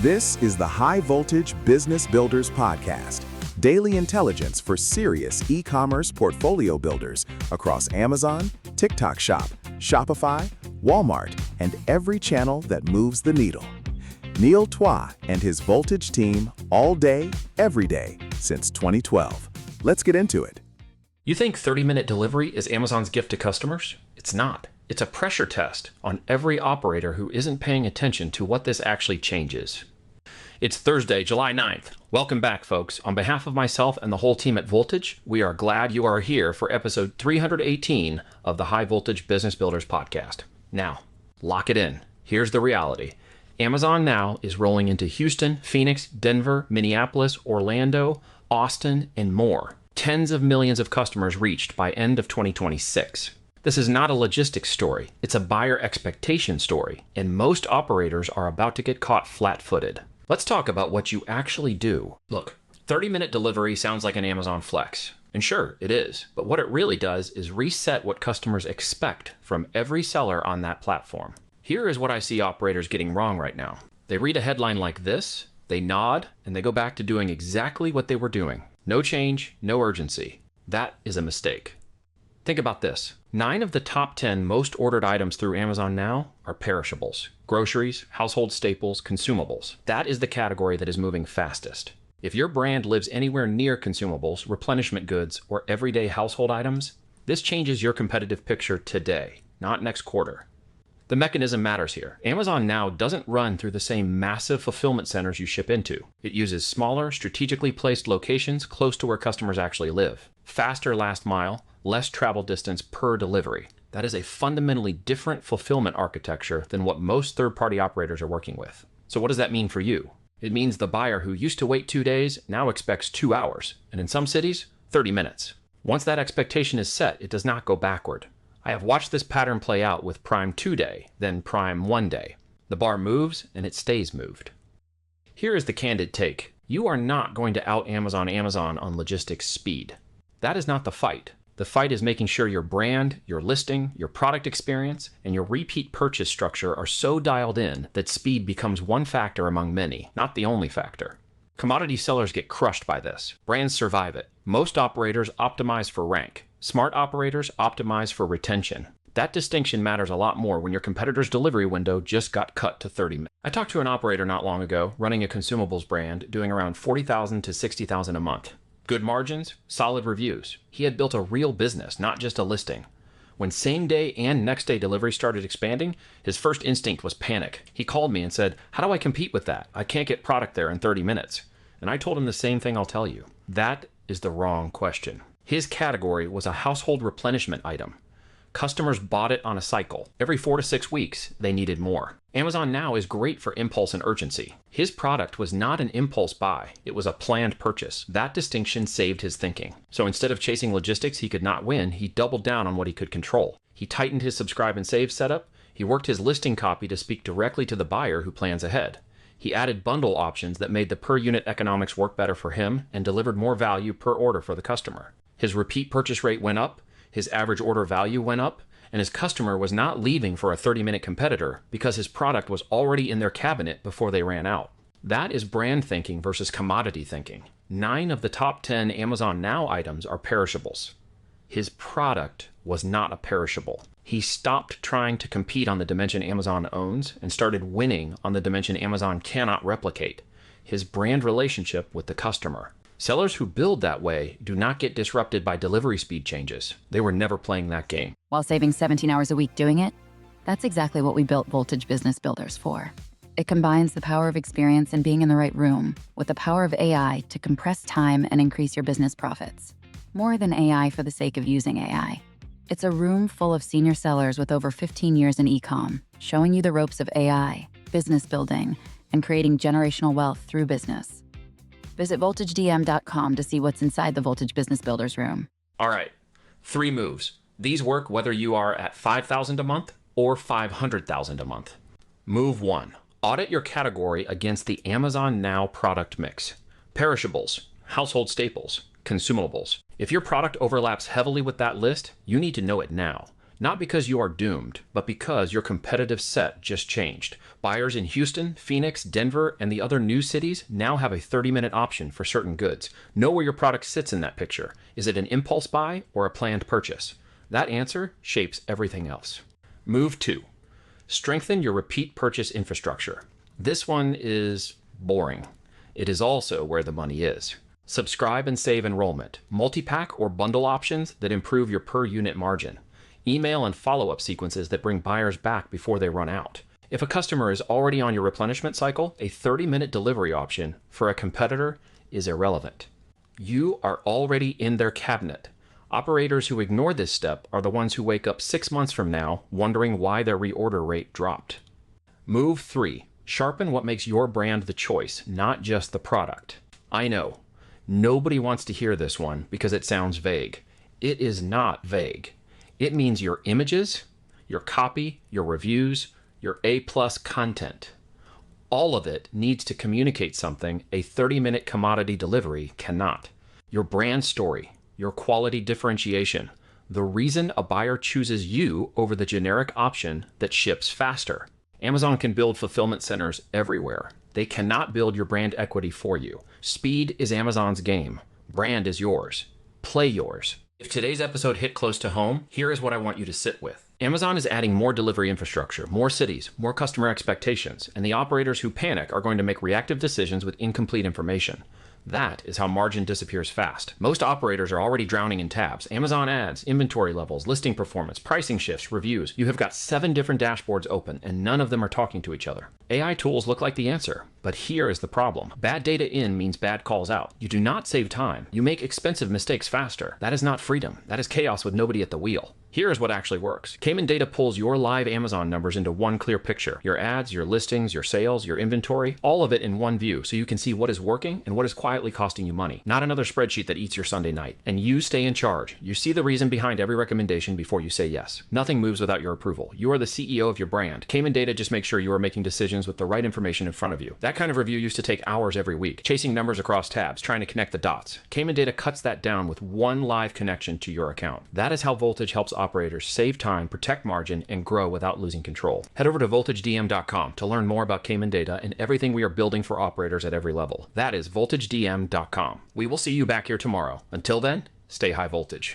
This is the High Voltage Business Builders Podcast, daily intelligence for serious e-commerce portfolio builders across Amazon, TikTok Shop, Shopify, Walmart, and every channel that moves the needle. Neil Twa and his Voltage team all day, every day, since 2012. Let's get into it. You think 30-minute delivery is Amazon's gift to customers? It's not. It's a pressure test on every operator who isn't paying attention to what this actually changes. It's Thursday, July 9th. Welcome back, folks. On behalf of myself and the whole team at Voltage, we are glad you are here for episode 318 of the High Voltage Business Builders Podcast. Now, lock it in. Here's the reality. Amazon Now is rolling into Houston, Phoenix, Denver, Minneapolis, Orlando, Austin, and more. Tens of millions of customers reached by end of 2026. This is not a logistics story. It's a buyer expectation story, and most operators are about to get caught flat-footed. Let's talk about what you actually do. Look, 30-minute delivery sounds like an Amazon flex. And sure, it is. But what it really does is reset what customers expect from every seller on that platform. Here is what I see operators getting wrong right now. They read a headline like this, they nod, and they go back to doing exactly what they were doing. No change, no urgency. That is a mistake. Think about this. 9 of the top 10 most ordered items through Amazon Now are perishables. Groceries, household staples, consumables. That is the category that is moving fastest. If your brand lives anywhere near consumables, replenishment goods, or everyday household items, this changes your competitive picture today, not next quarter. The mechanism matters here. Amazon Now doesn't run through the same massive fulfillment centers you ship into. It uses smaller, strategically placed locations close to where customers actually live. Faster last mile, less travel distance per delivery. That is a fundamentally different fulfillment architecture than what most third-party operators are working with. So what does that mean for you? It means the buyer who used to wait 2 days now expects 2 hours, and in some cities, 30 minutes. Once that expectation is set, it does not go backward. I have watched this pattern play out with Prime 2-day, then Prime 1-day. The bar moves, and it stays moved. Here is the candid take. You are not going to out-Amazon Amazon on logistics speed. That is not the fight. The fight is making sure your brand, your listing, your product experience, and your repeat purchase structure are so dialed in that speed becomes one factor among many, not the only factor. Commodity sellers get crushed by this. Brands survive it. Most operators optimize for rank. Smart operators optimize for retention. That distinction matters a lot more when your competitor's delivery window just got cut to 30 minutes. I talked to an operator not long ago running a consumables brand doing around $40,000 to $60,000 a month. Good margins, solid reviews. He had built a real business, not just a listing. When same-day and next-day delivery started expanding, his first instinct was panic. He called me and said, "How do I compete with that? I can't get product there in 30 minutes." And I told him the same thing I'll tell you. That is the wrong question. His category was a household replenishment item. Customers bought it on a cycle. Every 4 to 6 weeks, they needed more. Amazon Now is great for impulse and urgency. His product was not an impulse buy. It was a planned purchase. That distinction saved his thinking. So instead of chasing logistics he could not win, he doubled down on what he could control. He tightened his subscribe and save setup. He worked his listing copy to speak directly to the buyer who plans ahead. He added bundle options that made the per unit economics work better for him and delivered more value per order for the customer. His repeat purchase rate went up. His average order value went up, and his customer was not leaving for a 30-minute competitor because his product was already in their cabinet before they ran out. That is brand thinking versus commodity thinking. 9 of the top 10 Amazon Now items are perishables. His product was not a perishable. He stopped trying to compete on the dimension Amazon owns and started winning on the dimension Amazon cannot replicate, his brand relationship with the customer. Sellers who build that way do not get disrupted by delivery speed changes. They were never playing that game. While saving 17 hours a week doing it, that's exactly what we built Voltage Business Builders for. It combines the power of experience and being in the right room with the power of AI to compress time and increase your business profits. More than AI for the sake of using AI. It's a room full of senior sellers with over 15 years in e-com, showing you the ropes of AI, business building, and creating generational wealth through business. Visit VoltageDM.com to see what's inside the Voltage Business Builders room. All right, 3 moves. These work whether you are at $5,000 a month or $500,000 a month. Move 1. Audit your category against the Amazon Now product mix. Perishables, household staples, consumables. If your product overlaps heavily with that list, you need to know it now. Not because you are doomed, but because your competitive set just changed. Buyers in Houston, Phoenix, Denver, and the other new cities now have a 30-minute option for certain goods. Know where your product sits in that picture. Is it an impulse buy or a planned purchase? That answer shapes everything else. Move 2. Strengthen your repeat purchase infrastructure. This one is boring. It is also where the money is. Subscribe and save enrollment, multi-pack or bundle options that improve your per unit margin, email and follow-up sequences that bring buyers back before they run out. If a customer is already on your replenishment cycle, a 30-minute delivery option for a competitor is irrelevant. You are already in their cabinet. Operators who ignore this step are the ones who wake up 6 months from now wondering why their reorder rate dropped. Move 3. Sharpen what makes your brand the choice, not just the product. I know. Nobody wants to hear this one because it sounds vague. It is not vague. It means your images, your copy, your reviews, your A-plus content. All of it needs to communicate something a 30-minute commodity delivery cannot. Your brand story, your quality differentiation, the reason a buyer chooses you over the generic option that ships faster. Amazon can build fulfillment centers everywhere. They cannot build your brand equity for you. Speed is Amazon's game. Brand is yours. Play yours. If today's episode hit close to home, here is what I want you to sit with. Amazon is adding more delivery infrastructure, more cities, more customer expectations, and the operators who panic are going to make reactive decisions with incomplete information. That is how margin disappears fast. Most operators are already drowning in tabs. Amazon ads, inventory levels, listing performance, pricing shifts, reviews. You have got 7 different dashboards open, and none of them are talking to each other. AI tools look like the answer, but here is the problem. Bad data in means bad calls out. You do not save time. You make expensive mistakes faster. That is not freedom. That is chaos with nobody at the wheel. Here is what actually works. Caiman Data pulls your live Amazon numbers into one clear picture. Your ads, your listings, your sales, your inventory, all of it in one view so you can see what is working and what is quietly costing you money. Not another spreadsheet that eats your Sunday night. And you stay in charge. You see the reason behind every recommendation before you say yes. Nothing moves without your approval. You are the CEO of your brand. Caiman Data just makes sure you are making decisions with the right information in front of you. That kind of review used to take hours every week, chasing numbers across tabs, trying to connect the dots. Caiman Data cuts that down with one live connection to your account. That is how Voltage helps operators save time, protect margin, and grow without losing control. Head over to voltagedm.com to learn more about Caiman Data and everything we are building for operators at every level. That is voltagedm.com. We will see you back here tomorrow. Until then, stay high voltage.